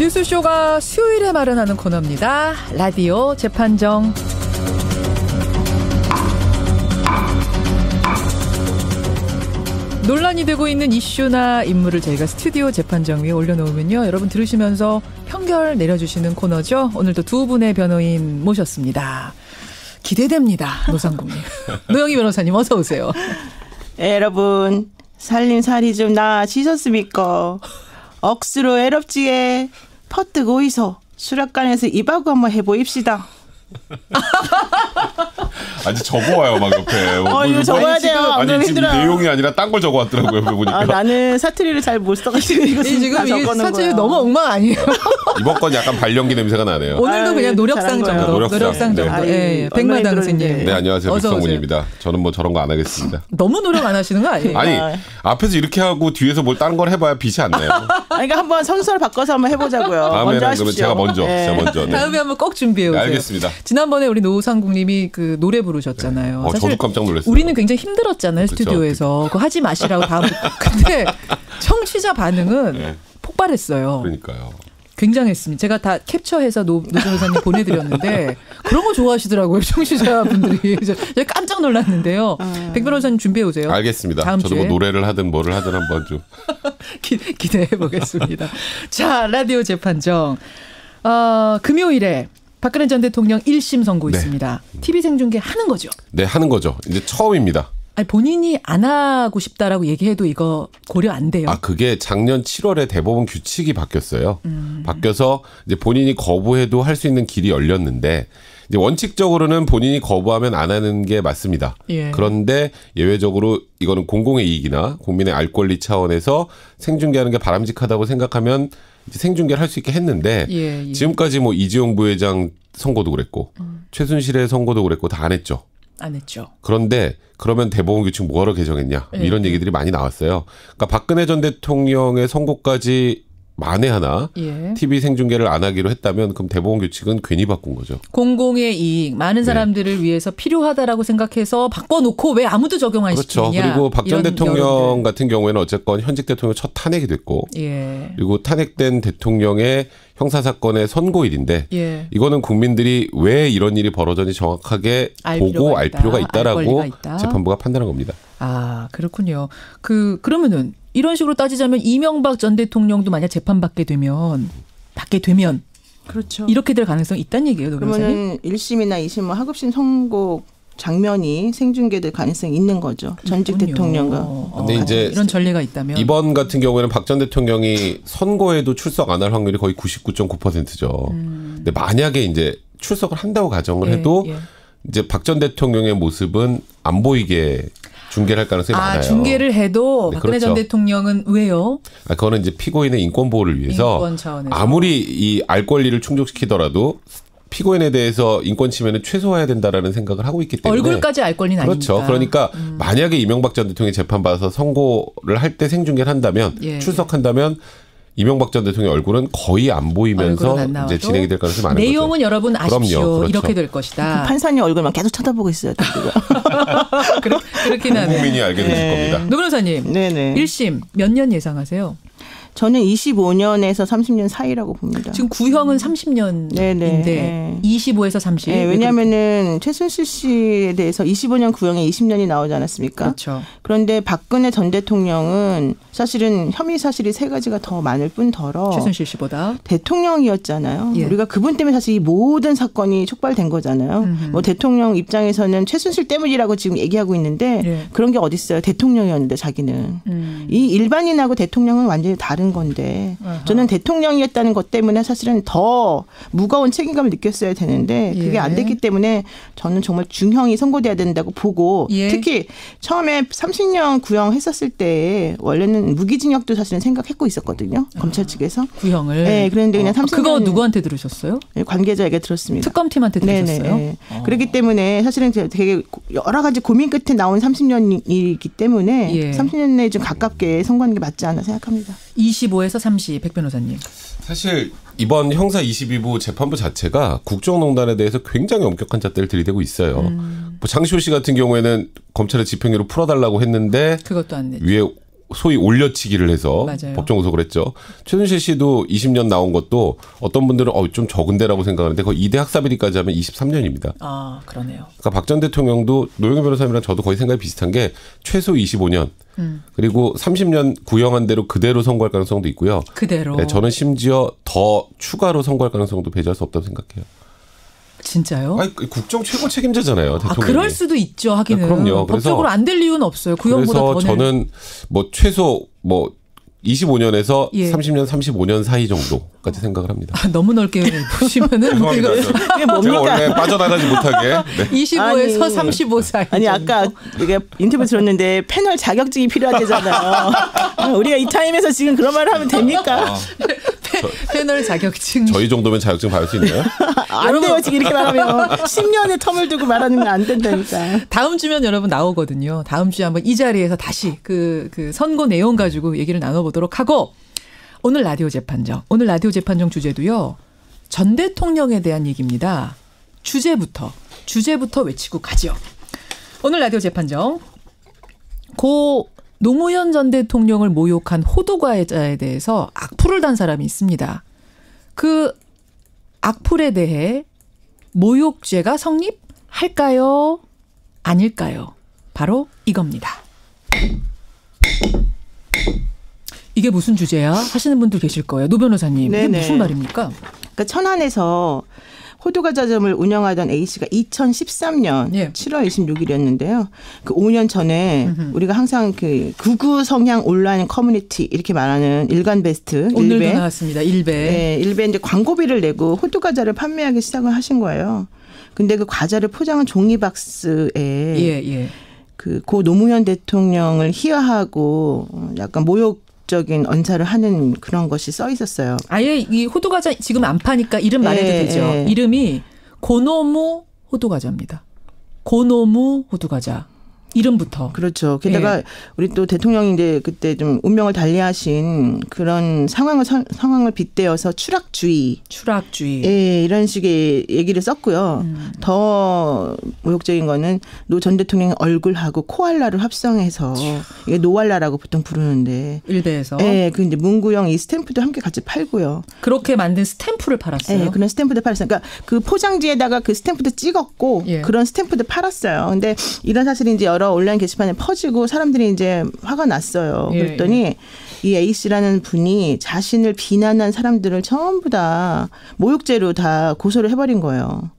뉴스쇼가 수요일에 마련하는 코너입니다. 라디오 재판정. 논란이 되고 있는 이슈나 인물을 저희가 스튜디오 재판정 위에 올려놓으면요, 여러분 들으시면서 평결 내려주시는 코너죠. 오늘도 두 분의 변호인 모셨습니다. 기대됩니다. 노상국님. 노영희 변호사님 어서 오세요. 네, 여러분 살림살이 좀 나아지셨습니까? 억수로 애럽지에 퍼뜩 오이소 수락관에서 입하고 한번 해보입시다. 아직 적어와요 막 옆에. 이거 적어야 돼요. 아니 지금 내용이 아니라 딴 걸 적어왔더라고요. 여기 보니까. 나는 사투리를 잘 못 써가지고 이거 지금 이 사투리 너무 엉망 아니에요? 이번 건 약간 발연기 냄새가 나네요. 오늘도 그냥 노력상 정도. 노력상 정도. 예, 백마당스님. 네, 안녕하세요. 백성문입니다. 저는 뭐 저런 거 안 하겠습니다. 너무 노력 안 하시는 거 아니에요? 아니 앞에서 이렇게 하고 뒤에서 뭘 다른 걸 해봐야 빛이 안 나요. 그러니까 한번 선수를 바꿔서 한번 해보자고요. 다음에는 그러면 제가 먼저. 네. 다음에 한번 꼭 준비해 오세요. 네, 알겠습니다. 지난번에 우리 노상국님이 그 노래 부르셨잖아요. 네. 저도 깜짝 놀랐어요. 우리는 굉장히 힘들었잖아요. 그렇죠. 스튜디오에서. 그거 하지 마시라고 다음. 근데 청취자 반응은 네. 폭발했어요. 그러니까요. 굉장했습니다. 제가 다 캡처해서 노 변호사님 보내드렸는데 그런 거 좋아하시더라고요. 청취자분들이. 제가 깜짝 놀랐는데요. 백 변호사님 준비해 오세요. 알겠습니다. 다음 저도 주에. 뭐 노래를 하든 뭐를 하든 한번 좀. 기대해 보겠습니다. 자, 라디오 재판정. 금요일에 박근혜 전 대통령 1심 선고 있습니다. TV 생중계 하는 거죠? 네, 하는 거죠. 이제 처음입니다. 아니, 본인이 안 하고 싶다라고 얘기해도 이거 고려 안 돼요? 그게 작년 7월에 대법원 규칙이 바뀌었어요. 바뀌어서 이제 본인이 거부해도 할 수 있는 길이 열렸는데 이제 원칙적으로는 본인이 거부하면 안 하는 게 맞습니다. 예. 그런데 예외적으로 이거는 공공의 이익이나 국민의 알 권리 차원에서 생중계하는 게 바람직하다고 생각하면 이제 생중계를 할 수 있게 했는데 예. 지금까지 뭐 이재용 부회장 선고도 그랬고 최순실의 선고도 그랬고 다 안 했죠. 안 했죠. 그런데 그러면 대법원 규칙 뭐하러 개정했냐 이런 얘기들이 많이 나왔어요. 그러니까 박근혜 전 대통령의 선고까지 만에 하나 TV 생중계를 안 하기로 했다면 그럼 대법원 규칙은 괜히 바꾼 거죠. 공공의 이익, 많은 사람들을 위해서 필요하다라고 생각해서 바꿔놓고 왜 아무도 적용 안 그렇죠. 시키느냐. 그리고 박 전 대통령 여론들. 같은 경우에는 어쨌건 현직 대통령 첫 탄핵이 됐고 그리고 탄핵된 대통령의 형사사건의 선고일인데 이거는 국민들이 왜 이런 일이 벌어졌는지 정확하게 보고 알 필요가 있다라고 재판부가 판단한 겁니다. 그렇군요. 그러면은 이런 식으로 따지자면 이명박 전 대통령도 만약 재판받게 되면 그렇죠. 이렇게 될 가능성이 있다는 얘기예요. 그러면은 1심이나 2심 하급심 선고 장면이 생중계될 가능성이 있는 거죠. 전직 대통령과. 근데 이제 이런 전례가 있다면 이번 같은 경우에는 박 전 대통령이 선거에도 출석 안 할 확률이 거의 99.9%죠. 근데 만약에 이제 출석을 한다고 가정을 해도 이제 박 전 대통령의 모습은 안 보이게 중계를 할 가능성이 많아요. 중계를 해도 네, 박근혜 그렇죠. 전 대통령은 왜요? 그거는 이제 피고인의 인권 보호를 위해서 인권 차원에서. 아무리 이 알 권리를 충족시키더라도 피고인에 대해서 인권 침해는 최소화해야 된다라는 생각을 하고 있기 때문에 얼굴까지 알 권리는 그렇죠. 아니니까. 그러니까 만약에 이명박 전 대통령이 재판받아서 선고를 할 때 생중계를 한다면 출석한다면 이명박 전 대통령의 얼굴은 거의 안 보이면서 이제 진행이 될 가능성이 많은 내용은 거죠. 여러분 아십시오. 그럼요. 그렇죠. 이렇게 될 것이다. 그 판사님 얼굴만 계속 쳐다보고 있어요. 그렇긴 하네. 국민이 알게 되실 겁니다. 노 변호사님. 네네. 1심 몇 년 예상하세요? 저는 25년에서 30년 사이라고 봅니다. 지금 구형은 30년인데 25에서 30. 네, 왜냐하면은 최순실 씨에 대해서 25년 구형에 20년이 나오지 않았습니까? 그렇죠. 그런데 박근혜 전 대통령은 사실은 혐의 사실이 세 가지가 더 많을 뿐더러 최순실 씨보다 대통령이었잖아요. 우리가 그분 때문에 사실 이 모든 사건이 촉발된 거잖아요. 뭐 대통령 입장에서는 최순실 때문이라고 지금 얘기하고 있는데 그런 게 어디 있어요? 대통령이었는데 자기는 이 일반인하고 대통령은 완전히 다른 건데 저는 대통령이었다는 것 때문에 사실은 더 무거운 책임감을 느꼈어야 되는데 그게 안 됐기 때문에 저는 정말 중형이 선고돼야 된다고 보고 특히 처음에 30년 구형했었을 때 원래는 무기징역도 사실은 생각했고 있었거든요. 검찰 측에서. 구형을. 네. 그런데 그냥 30년. 그거 누구한테 들으셨어요? 관계자에게 들었습니다. 특검팀한테 들으셨어요? 네네. 그렇기 때문에 사실은 되게 여러 가지 고민 끝에 나온 30년이기 때문에 30년 내에 좀 가깝게 선고하는 게 맞지 않나 생각합니다. 25에서 30, 백 변호사님. 사실 이번 형사 22부 재판부 자체가 국정농단에 대해서 굉장히 엄격한 잣대를 들이대고 있어요. 뭐 장시호 씨 같은 경우에는 검찰의 집행유예로 풀어달라고 했는데 그것도 안 됐죠. 위에 소위 올려치기를 해서 맞아요. 법정 구속을 했죠. 최순실 씨도 20년 나온 것도 어떤 분들은 좀 적은데라고 생각하는데 거의 2대 학사비리까지 하면 23년입니다. 아, 그러네요. 그러니까 박 전 대통령도 노영희 변호사님이랑 저도 거의 생각이 비슷한 게 최소 25년 그리고 30년 구형한 대로 그대로 선고할 가능성도 있고요. 그대로. 네, 저는 심지어 더 추가로 선고할 가능성도 배제할 수 없다고 생각해요. 진짜요? 아니, 국정 최고 책임자잖아요. 대통령이. 그럴 수도 있죠. 하기는. 네, 그럼요. 법적으로 안 될 이유는 없어요. 구형보다 더. 그래서 저는 뭐 최소 25년에서 예. 30년, 35년 사이 정도까지 생각을 합니다. 너무 넓게 보시면은 이게 뭡니까? 제가 원래 빠져나가지 못하게. 네. 25에서 35 사이. 아니 정도. 아까 이게 인터뷰 들었는데 패널 자격증이 필요하대잖아요. 우리가 이 타임에서 지금 그런 말을 하면 됩니까? 패널 자격증. 저희 정도면 자격증 받을 수 있나요? 안 돼요. 지금 이렇게 말하면 10년의 텀을 두고 말하는 건 안 된다니까. 다음 주면 여러분 나오거든요. 다음 주에 한번 이 자리에서 다시 그 선고 내용 가지고 얘기를 나눠보도록 하고 오늘 라디오 재판정. 오늘 라디오 재판정 주제도요. 전 대통령에 대한 얘기입니다. 주제부터 외치고 가죠. 오늘 라디오 재판정. 고 노무현 전 대통령을 모욕한 호두과자에 대해서 악플을 단 사람이 있습니다. 그 악플에 대해 모욕죄가 성립할까요? 아닐까요? 바로 이겁니다. 이게 무슨 주제야? 하시는 분들 계실 거예요. 노 변호사님. 이게 무슨 말입니까? 그러니까 천안에서 호두과자점을 운영하던 A씨가 2013년 예. 7월 26일이었는데요. 그 5년 전에 우리가 항상 그 극우 성향 온라인 커뮤니티 이렇게 말하는 일간베스트. 오늘도 일베. 나왔습니다. 일베. 네, 일베 이제 광고비를 내고 호두과자를 판매하기 시작을 하신 거예요. 근데 그 과자를 포장한 종이박스에 그 고 노무현 대통령을 희화하고 약간 모욕적인 언사를 하는 그런 것이 써 있었어요. 아예 이 호두과자 지금 안 파니까 이름 말해도 되죠. 이름이 고노무 호두과자입니다. 고노무 호두과자. 이름부터. 그렇죠. 게다가 우리 또 대통령이 이제 그때 좀 운명을 달리하신 그런 상황을 빗대어서 추락주의. 예, 이런 식의 얘기를 썼고요. 더 모욕적인 거는 노 전 대통령의 얼굴하고 코알라를 합성해서 이게 노알라라고 보통 부르는데. 일베에서. 예, 그 이제 문구형 이 스탬프도 함께 같이 팔고요. 그렇게 만든 스탬프를 팔았어요. 예, 그런 스탬프도 팔았어요. 그러니까 그 포장지에다가 그 스탬프도 찍었고 그런 스탬프도 팔았어요. 근데 이런 사실이 이제 여러 온라인 게시판에 퍼지고 사람들이 이제 화가 났어요. 그랬더니 이 A씨라는 분이 자신을 비난한 사람들을 전부 다 모욕죄로 다 고소를 해버린 거예요.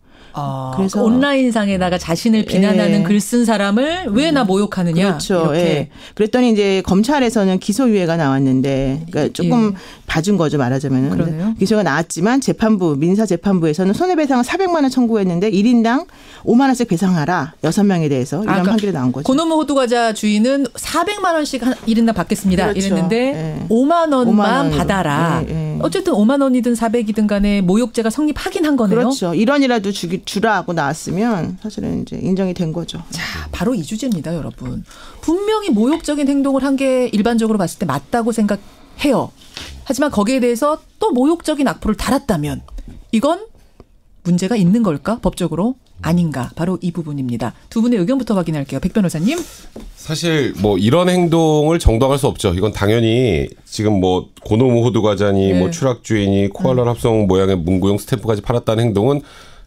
그래서 그 온라인상에다가 자신을 비난하는 글 쓴 사람을 왜 나 모욕하느냐. 그렇죠. 예. 그랬더니 이제 검찰에서는 기소유예가 나왔는데 그러니까 조금 봐준 거죠 말하자면은. 기소가 나왔지만 재판부 민사재판부에서는 손해배상을 400만 원 청구했는데 1인당 5만 원씩 배상하라. 6명에 대해서 이런 판결이 나온 거죠. 고노무 호두과자 주인은 400만 원씩 1인당 받겠습니다. 그렇죠. 이랬는데 5만 원만 받아라. 어쨌든 5만 원이든 400이든 간에 모욕죄가 성립하긴 한 거네요. 그렇죠. 1원이라도 주라 하고 나왔으면 사실은 이제 인정이 된 거죠. 자, 바로 이 주제입니다, 여러분. 분명히 모욕적인 행동을 한 게 일반적으로 봤을 때 맞다고 생각해요. 하지만 거기에 대해서 또 모욕적인 악플을 달았다면 이건 문제가 있는 걸까? 법적으로? 아닌가? 바로 이 부분입니다. 두 분의 의견부터 확인할게요. 백 변호사님. 사실 뭐 이런 행동을 정당할 수 없죠. 이건 당연히 지금 뭐 고노무 호두과자니 뭐 추락주의니 코알라 합성 모양의 문구용 스탬프까지 팔았다는 행동은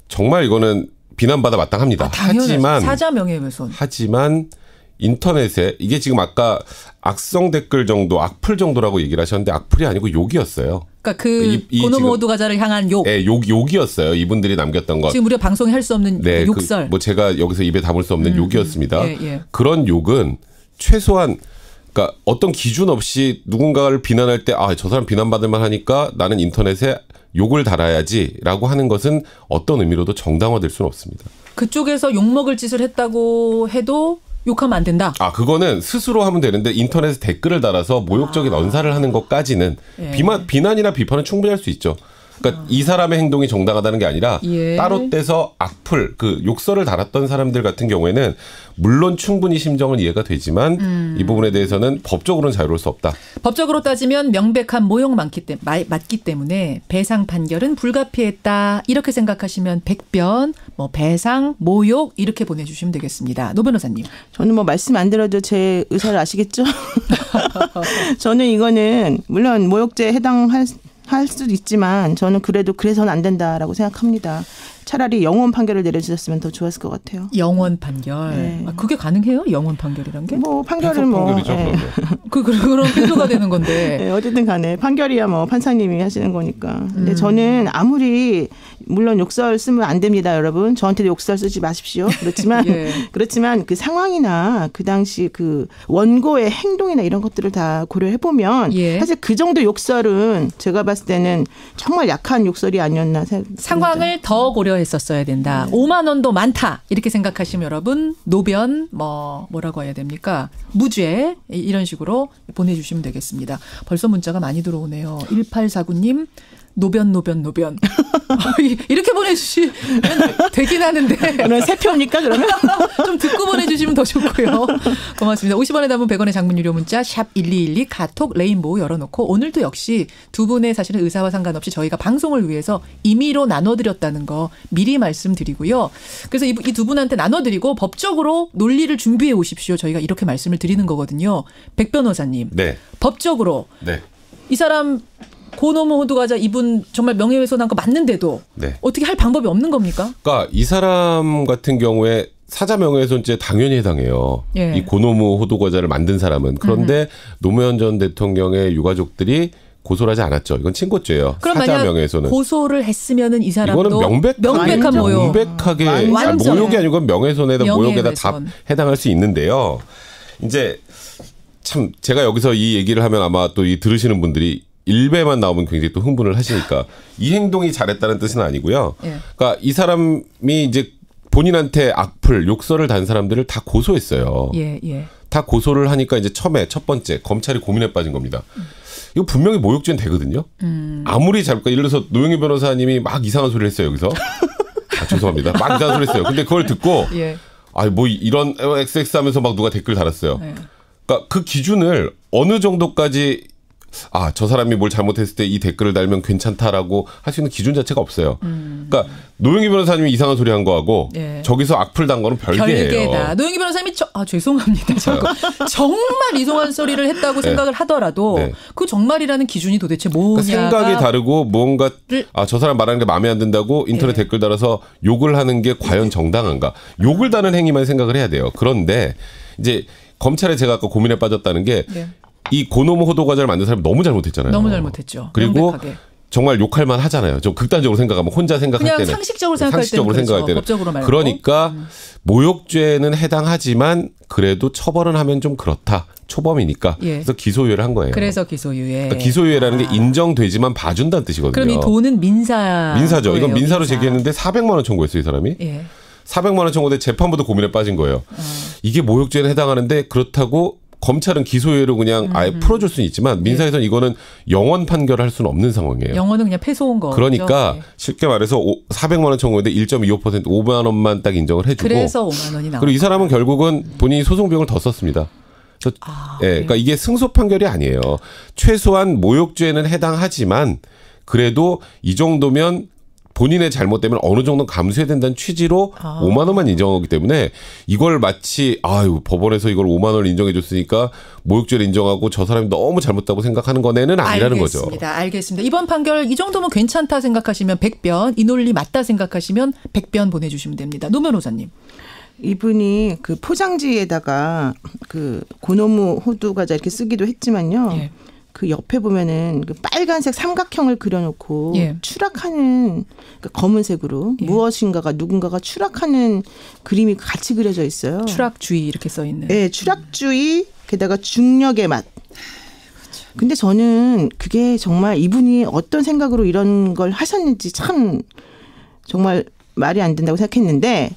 정말 이거는 비난받아 마땅합니다. 하지만 사자 명예훼손. 하지만 인터넷에 이게 지금 아까 악성 댓글 정도, 악플 정도라고 얘기를 하셨는데 악플이 아니고 욕이었어요. 그러니까 그 고노무 호두과자를 향한 욕. 네, 욕이었어요. 이분들이 남겼던 것. 지금 우리가 방송에 할 수 없는 욕설. 뭐 제가 여기서 입에 담을 수 없는 욕이었습니다. 그런 욕은 최소한 그러니까 어떤 기준 없이 누군가를 비난할 때 저 사람 비난받을 만하니까 나는 인터넷에 욕을 달아야지라고 하는 것은 어떤 의미로도 정당화될 수는 없습니다. 그쪽에서 욕먹을 짓을 했다고 해도 욕하면 안 된다. 그거는 스스로 하면 되는데 인터넷에 댓글을 달아서 모욕적인 언사를 하는 것까지는 비난이나 비판은 충분히 할 수 있죠. 그러니까 이 사람의 행동이 정당하다는 게 아니라 따로 떼서 악플, 그 욕설을 달았던 사람들 같은 경우에는 물론 충분히 심정은 이해가 되지만 이 부분에 대해서는 법적으로는 자유로울 수 없다. 법적으로 따지면 명백한 모욕 맞기 때문에 배상 판결은 불가피했다. 이렇게 생각하시면 백변, 뭐 배상, 모욕 이렇게 보내주시면 되겠습니다. 노 변호사님. 저는 뭐 말씀 안 드려도 제 의사를 아시겠죠? 저는 이거는 물론 모욕죄에 해당할 수도 있지만 저는 그래도 그래서는 안 된다라고 생각합니다. 차라리 영원 판결을 내려주셨으면 더 좋았을 것 같아요. 영원 판결. 네. 아, 그게 가능해요? 영원 판결이란 게? 뭐 판결은 뭐 판결이죠, 네. 그런 폐소가 되는 건데. 네, 어쨌든 간에 판결이야 뭐 판사님이 하시는 거니까. 근데 저는 아무리 물론 욕설 쓰면 안 됩니다, 여러분. 저한테도 욕설 쓰지 마십시오. 그렇지만 그렇지만 그 상황이나 그 당시 그 원고의 행동이나 이런 것들을 다 고려해 보면 사실 그 정도 욕설은 제가 봤을 때는 정말 약한 욕설이 아니었나 생각합니다. 상황을 더 고려했었어야 된다. 5만 원도 많다. 이렇게 생각하시면 여러분 노변 뭐라고 해야 됩니까? 무죄 이런 식으로 보내주시면 되겠습니다. 벌써 문자가 많이 들어오네요. 1849님. 노변. 이렇게 보내주시면 되긴 하는데. 그러면 세 표입니까, 그러면? 좀 듣고 보내주시면 더 좋고요. 고맙습니다. 50원에 담은 100원의 장문 유료 문자 샵 1212 카톡 레인보우 열어놓고 오늘도 역시 두 분의 사실은 의사와 상관없이 저희가 방송을 위해서 임의로 나눠드렸다는 거 미리 말씀드리고요. 그래서 이 두 분한테 나눠드리고 법적으로 논리를 준비해 오십시오. 저희가 이렇게 말씀을 드리는 거거든요. 백 변호사님. 네. 법적으로 이 사람 고노무 호두과자 이분 정말 명예훼손한 거 맞는데도 어떻게 할 방법이 없는 겁니까? 그러니까 이 사람 같은 경우에 사자 명예훼손죄 당연히 해당해요. 이 고노무 호두과자를 만든 사람은. 그런데 노무현 전 대통령의 유가족들이 고소를 하지 않았죠. 이건 친고죄예요. 그럼 사자 만약 명예훼손은. 고소를 했으면은 이 사람도 이거는 명백한 모욕. 명백하게 모욕이 아니고 명예훼손에다 모욕에다 다 해당할 수 있는데요. 이제 참 제가 여기서 이 얘기를 하면 아마 또 이 들으시는 분들이 일배만 나오면 굉장히 또 흥분을 하시니까 이 행동이 잘했다는 뜻은 아니고요. 그러니까 이 사람이 이제 본인한테 악플, 욕설을 단 사람들을 다 고소했어요. 다 고소를 하니까 이제 처음에 첫 번째 검찰이 고민에 빠진 겁니다. 이거 분명히 모욕죄는 되거든요. 아무리 그러니까 예를 들어서 노영희 변호사님이 막 이상한 소리를 했어요, 여기서. 죄송합니다. 막 이상한 소리를 했어요. 근데 그걸 듣고 뭐 이런 XX 하면서 막 누가 댓글 달았어요. 그러니까 그 기준을 어느 정도까지 저 사람이 뭘 잘못했을 때 이 댓글을 달면 괜찮다라고 할 수 있는 기준 자체가 없어요. 그러니까 노영희 변호사님이 이상한 소리 한 거하고 저기서 악플 단 거는 별개예요. 별개다. 노영희 변호사님이 죄송합니다. 정말 이상한 소리를 했다고 생각을 하더라도 그 정말이라는 기준이 도대체 뭐냐가. 그러니까 생각이 다르고 뭔가 저 사람 말하는 게 마음에 안 든다고 인터넷 댓글 달아서 욕을 하는 게 과연 정당한가. 욕을 다는 행위만 생각을 해야 돼요. 그런데 이제 검찰에 제가 아까 고민에 빠졌다는 게 이 고노무 호두과자를 만든 사람이 너무 잘못했잖아요. 너무 잘못했죠. 그리고 명백하게. 정말 욕할 만 하잖아요. 좀 극단적으로 생각하면 혼자 생각할 때는. 그냥 상식적으로 생각할 때는. 법적으로 말고. 그러니까 모욕죄는 해당하지만 그래도 처벌은 하면 좀 그렇다. 초범이니까. 그래서 기소유예를 한 거예요. 그래서 기소유예. 그러니까 기소유예라는 게 인정되지만 봐준다는 뜻이거든요. 그럼 이 돈은 민사죠. 거예요, 이건 민사로 제기했는데 400만 원 청구했어요. 이 사람이. 400만 원 청구돼 재판부도 고민에 빠진 거예요. 이게 모욕죄에 해당하는데 그렇다고 검찰은 기소유예로 그냥 아예 풀어줄 수는 있지만 민사에서는 이거는 영원 판결할 수는 없는 상황이에요. 영원은 그냥 패소온 거. 그러니까 쉽게 말해서 400만 원 청구했는데 1.25% 5만 원만 딱 인정을 해주고. 그래서 5만 원이 나와. 그리고 이 사람은 결국은 본인이 소송 비용을 더 썼습니다. 그러니까 이게 승소 판결이 아니에요. 최소한 모욕죄는 해당하지만 그래도 이 정도면 본인의 잘못 때문에 어느 정도 감수해야 된다는 취지로 5만 원만 인정하기 때문에 이걸 마치 법원에서 이걸 5만 원을 인정해 줬으니까 모욕죄를 인정하고 저 사람이 너무 잘못다고 생각하는 거는 아니라는 거죠. 알겠습니다. 이번 판결 이 정도면 괜찮다 생각하시면 100변, 이 논리 맞다 생각하시면 100변 보내주시면 됩니다. 노 변호사님. 이분이 그 포장지에다가 그 고노무 호두과자 이렇게 쓰기도 했지만요. 그 옆에 보면은 그 빨간색 삼각형을 그려놓고 추락하는 그러니까 검은색으로 무엇인가가 누군가가 추락하는 그림이 같이 그려져 있어요. 추락주의 이렇게 써 있는. 네, 추락주의 게다가 중력의 맛. 근데 저는 그게 정말 이분이 어떤 생각으로 이런 걸 하셨는지 참 정말 말이 안 된다고 생각했는데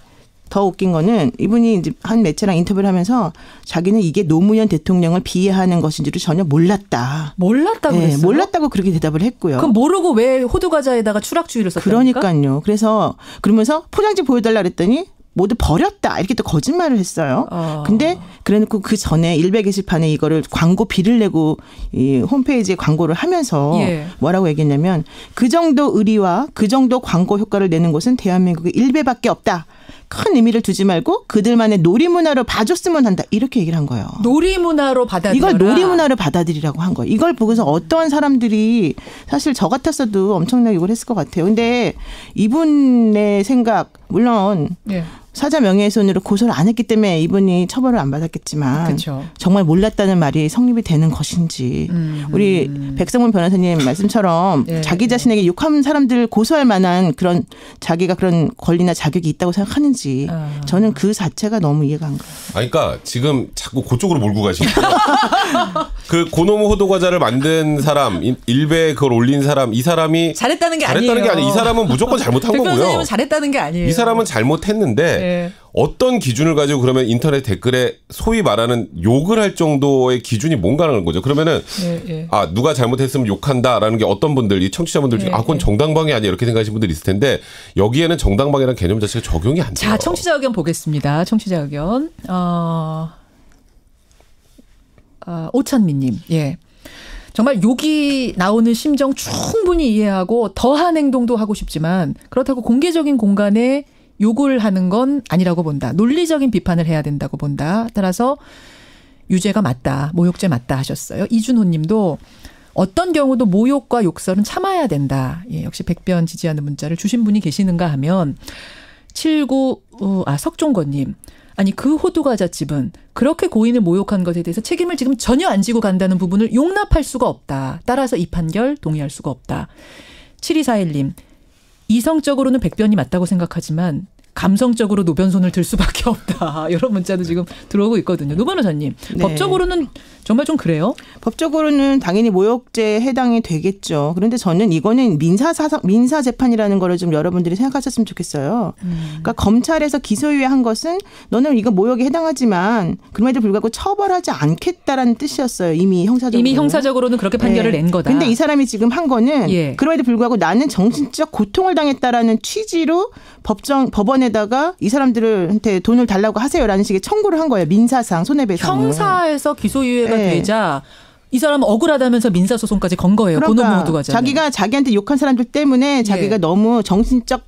더 웃긴 거는 이분이 이제 한 매체랑 인터뷰를 하면서 자기는 이게 노무현 대통령을 비하하는 것인지를 전혀 몰랐다. 몰랐다고 그랬어요? 몰랐다고 그렇게 대답을 했고요. 그럼 모르고 왜 호두과자에다가 추락주의를 썼답니까? 그러니까요. 그래서 그러면서 포장지 보여달라 그랬더니 모두 버렸다 이렇게 또 거짓말을 했어요. 근데 그래놓고 그 전에 일베 게시판에 이거를 광고비를 내고 이 홈페이지에 광고를 하면서 뭐라고 얘기했냐면 그 정도 의리와 그 정도 광고 효과를 내는 곳은 대한민국에 일베밖에 없다. 큰 의미를 두지 말고 그들만의 놀이문화로 봐줬으면 한다. 이렇게 얘기를 한 거예요. 놀이문화로 받아들여라. 이걸 놀이문화로 받아들이라고 한 거예요. 이걸 보고서 어떠한 사람들이 사실 저 같았어도 엄청나게 욕을 했을 것 같아요. 근데 이분의 생각 물론 사자 명예훼손으로 고소를 안 했기 때문에 이분이 처벌을 안 받았겠지만 그렇죠. 정말 몰랐다는 말이 성립이 되는 것인지 우리 백성문 변호사님 말씀처럼 자기 자신에게 욕하는 사람들 고소할 만한 그런 자기가 그런 권리나 자격이 있다고 생각하는지 저는 그 자체가 너무 이해가 안 가요. 그러니까 지금 자꾸 그쪽으로 몰고 가시는 그 고노무 호두과자를 만든 사람, 일베에 그걸 올린 사람, 이 사람이 잘했다는 게 아니에요. 이 사람은 무조건 잘못한 거고요. 변호사님은 잘했다는 게 아니에요. 이 사람은 잘못했는데 어떤 기준을 가지고 그러면 인터넷 댓글에 소위 말하는 욕을 할 정도의 기준이 뭔가라는 거죠. 그러면은 아 누가 잘못했으면 욕한다라는 게 어떤 분들 이 청취자분들 중에 아 그건 정당방위 아니야 이렇게 생각하시는 분들이 있을 텐데 여기에는 정당방위라는 개념 자체가 적용이 안 돼요. 자 청취자 의견 보겠습니다. 청취자 의견 오찬미님 정말 욕이 나오는 심정 충분히 이해하고 더한 행동도 하고 싶지만 그렇다고 공개적인 공간에 욕을 하는 건 아니라고 본다. 논리적인 비판을 해야 된다고 본다. 따라서 유죄가 맞다. 모욕죄 맞다 하셨어요. 이준호 님도 어떤 경우도 모욕과 욕설은 참아야 된다. 역시 백변 지지하는 문자를 주신 분이 계시는가 하면 석종건 님. 아니 그 호두과자집은 그렇게 고인을 모욕한 것에 대해서 책임을 지금 전혀 안 지고 간다는 부분을 용납할 수가 없다. 따라서 이 판결 동의할 수가 없다. 7241님. 이성적으로는 백변이 맞다고 생각하지만 감성적으로 노변손을 들 수밖에 없다. 이런 문자도 지금 들어오고 있거든요. 노 변호사님. 법적으로는 정말 좀 그래요? 법적으로는 당연히 모욕죄에 해당이 되겠죠. 그런데 저는 이거는 민사 재판이라는 거를 좀 여러분들이 생각하셨으면 좋겠어요. 그러니까 검찰에서 기소유예한 것은 너는 이거 모욕에 해당하지만 그럼에도 불구하고 처벌하지 않겠다라는 뜻이었어요. 이미 형사적으로는 그렇게 판결을 낸 거다. 근데 이 사람이 지금 한 거는 그럼에도 불구하고 나는 정신적 고통을 당했다라는 취지로 법원에다가 이 사람들한테 돈을 달라고 하세요라는 식의 청구를 한 거예요. 민사상 손해배상을. 형사에서 기소유예가 되자 이 사람은 억울하다면서 민사소송까지 건 거예요. 그러니까 고노무 호두과자. 자기가 자기한테 욕한 사람들 때문에 자기가 너무 정신적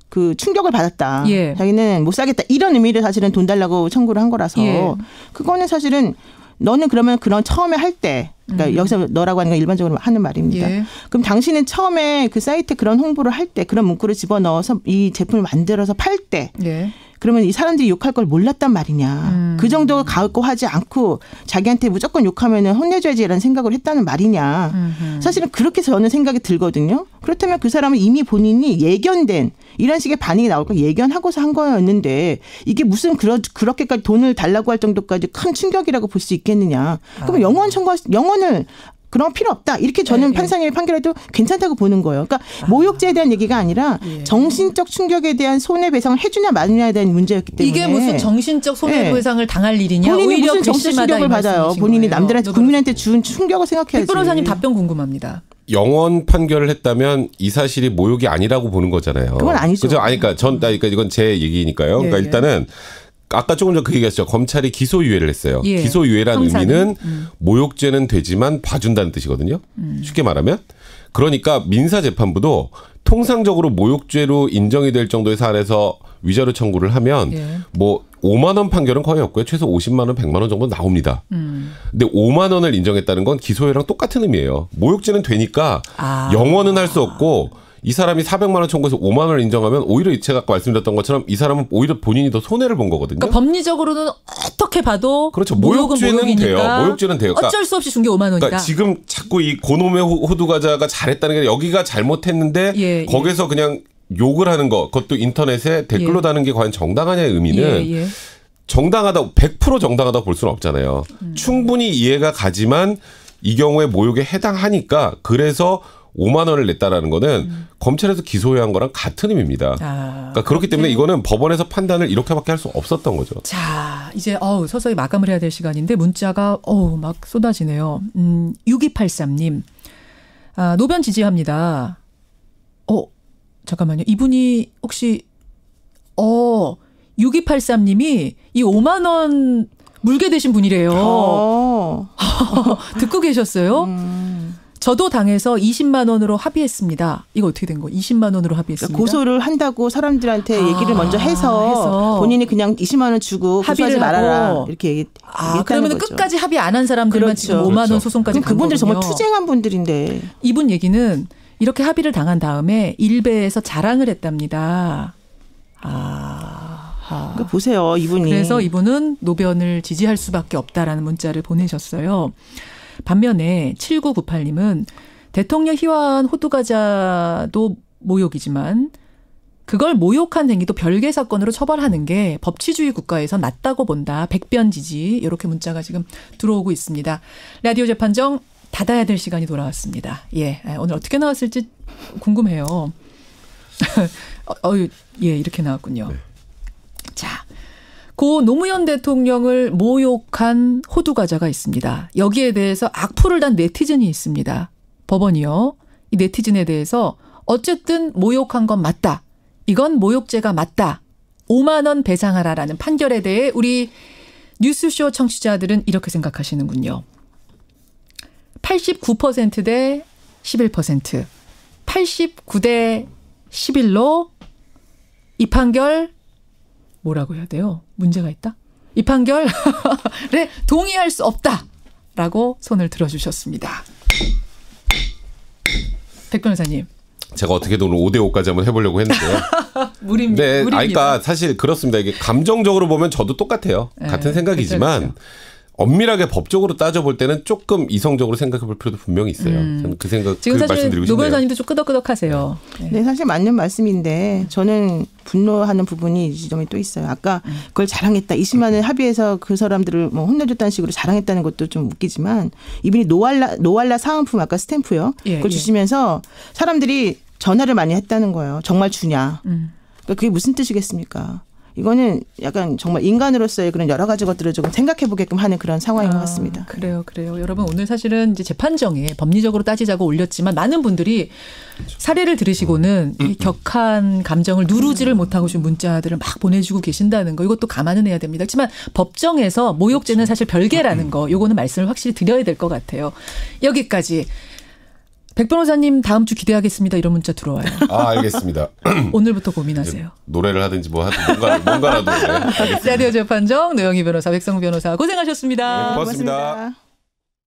그 충격을 받았다. 자기는 못 살겠다. 이런 의미를 사실은 돈 달라고 청구를 한 거라서 그거는 사실은 너는 그러면 그런 처음에 할 때 그러니까 여기서 너라고 하는 건 일반적으로 하는 말입니다. 그럼 당신은 처음에 그 사이트에 그런 홍보를 할 때 그런 문구를 집어넣어서 이 제품을 만들어서 팔 때 그러면 이 사람들이 욕할 걸 몰랐단 말이냐. 그 정도 각오하지 않고 자기한테 무조건 욕하면은 혼내줘야지라는 생각을 했다는 말이냐. 사실은 그렇게 저는 생각이 들거든요. 그렇다면 그 사람은 이미 본인이 예견된 이런 식의 반응이 나올 걸 예견하고서 한 거였는데 이게 무슨 그렇게까지 돈을 달라고 할 정도까지 큰 충격이라고 볼 수 있겠느냐. 그러면 영원을 그런 필요 없다. 이렇게 저는 판사님이 판결해도 괜찮다고 보는 거예요. 그러니까 모욕죄에 대한 얘기가 아니라 정신적 충격에 대한 손해배상을 해주냐 마느냐에 대한 문제였기 때문에. 이게 무슨 정신적 손해배상을 당할 일이냐. 본인이 무슨 정신 충격을 받아요. 본인이 남들한테 국민한테 준 충격을 생각해야지. 백 변호사님 답변 궁금합니다. 영원 판결을 했다면 이 사실이 모욕이 아니라고 보는 거잖아요. 그건 아니죠. 그죠? 그러니까 이건 제 얘기니까요. 그러니까 일단은 아까 조금 전 그 얘기했죠. 검찰이 기소유예를 했어요. 기소유예라는 의미는 모욕죄는 되지만 봐준다는 뜻이거든요. 쉽게 말하면. 그러니까 민사재판부도 통상적으로 모욕죄로 인정이 될 정도의 사안에서 위자료 청구를 하면 뭐 5만 원 판결은 거의 없고요. 최소 50만 원, 100만 원 정도 나옵니다. 근데 5만 원을 인정했다는 건 기소유예랑 똑같은 의미예요. 모욕죄는 되니까 영원은 할 수 없고 이 사람이 400만 원 청구해서 5만 원을 인정하면 오히려 제가 아까 말씀드렸던 것처럼 이 사람은 오히려 본인이 더 손해를 본 거거든요. 그러니까 법리적으로는 어떻게 봐도 그렇죠. 모욕죄는 돼요. 모욕죄는 돼요. 그러니까 어쩔 수 없이 준 게 5만 원이다. 그러니까 지금 자꾸 이 고놈의 호두과자가 잘했다는 게 여기가 잘못했는데 거기서 그냥 욕을 하는 거 그것도 인터넷에 댓글로 다는 게 과연 정당하냐의 의미는 정당하다 100% 정당하다고 볼 수는 없잖아요. 충분히 이해가 가지만 이 경우에 모욕에 해당하니까 그래서 5만 원을 냈다라는 거는 검찰에서 기소한 거랑 같은 의미입니다. 그러니까 그렇기 때문에 이거는 법원에서 판단을 이렇게밖에 할 수 없었던 거죠. 자, 이제 서서히 마감을 해야 될 시간인데 문자가 막 쏟아지네요. 6283님. 노변 지지합니다. 잠깐만요. 이분이 혹시 6283님이 이 5만 원 물게 되신 분이래요. 듣고 계셨어요? 저도 당에서 20만 원으로 합의했습니다. 이거 어떻게 된 거예요? 20만 원으로 합의했습니다. 그러니까 고소를 한다고 사람들한테 얘기를 먼저 해서 본인이 그냥 20만 원 주고 고소하지 말아라 이렇게 얘기했다는 그러면 거죠. 끝까지 합의 안 한 사람들만 그렇죠. 지금 5만 원 소송까지 간 그분들 거군요. 정말 투쟁한 분들인데. 이분 얘기는 이렇게 합의를 당한 다음에 일베에서 자랑을 했답니다. 그러니까 보세요, 이분이. 그래서 이분은 노변을 지지할 수밖에 없다라는 문자를 보내셨어요. 반면에 7998님은 대통령 희화한 호두과자도 모욕이지만 그걸 모욕한 행위도 별개 사건으로 처벌하는 게 법치주의 국가에서 맞다고 본다. 백변 지지. 이렇게 문자가 지금 들어오고 있습니다. 라디오 재판정 닫아야 될 시간이 돌아왔습니다. 오늘 어떻게 나왔을지 궁금해요. 이렇게 나왔군요. 네. 자, 고 노무현 대통령을 모욕한 호두과자가 있습니다. 여기에 대해서 악플을 단 네티즌이 있습니다. 법원이요. 이 네티즌에 대해서 어쨌든 모욕한 건 맞다. 이건 모욕죄가 맞다. 5만 원 배상하라라는 판결에 대해 우리 뉴스쇼 청취자들은 이렇게 생각하시는군요. 89% 대 11%, 89대 11로 이 판결 뭐라고 해야 돼요? 문제가 있다? 이 판결에 동의할 수 없다라고 손을 들어주셨습니다. 백 변호사님. 제가 어떻게든 오늘 5대5까지 한번 해보려고 했는데요. 무립니다. 네, 그러니까 사실 그렇습니다. 이게 감정적으로 보면 저도 똑같아요. 같은 생각이지만 그렇죠. 엄밀하게 법적으로 따져볼 때는 조금 이성적으로 생각해 볼 필요도 분명히 있어요. 저는 그 생각 지금 사실 말씀드리고 싶네요. 노 변호사님도 좀 끄덕끄덕하세요. 네, 사실 맞는 말씀인데 저는 분노하는 부분이 이 지점이 또 있어요. 아까 그걸 자랑했다. 20만 원 합의해서 그 사람들을 혼내줬다는 식으로 자랑했다는 것도 좀 웃기지만 이분이 노알라 사은품 아까 스탬프요. 그걸 주시면서 사람들이 전화를 많이 했다는 거예요. 정말 주냐. 그러니까 그게 무슨 뜻이겠습니까? 이거는 약간 정말 인간으로서의 그런 여러 가지 것들을 조금 생각해 보게끔 하는 그런 상황인 것 같습니다. 그래요. 여러분 오늘 사실은 이제 재판정에 법리적으로 따지자고 올렸지만 많은 분들이 사례를 들으시고는 이 격한 감정을 누르지를 못하고 지금 문자들을 막 보내주고 계신다는 거 이것도 감안은 해야 됩니다. 하지만 법정에서 모욕죄는 사실 별개라는 거 요거는 말씀을 확실히 드려야 될 것 같아요. 여기까지. 백 변호사님 다음 주 기대하겠습니다. 이런 문자 들어와요. 알겠습니다. 오늘부터 고민하세요. 노래를 하든지 뭐 하든 뭔가라도. 네, 라디오 재판정 노영희 변호사, 백성우 변호사 고생하셨습니다. 네, 고맙습니다.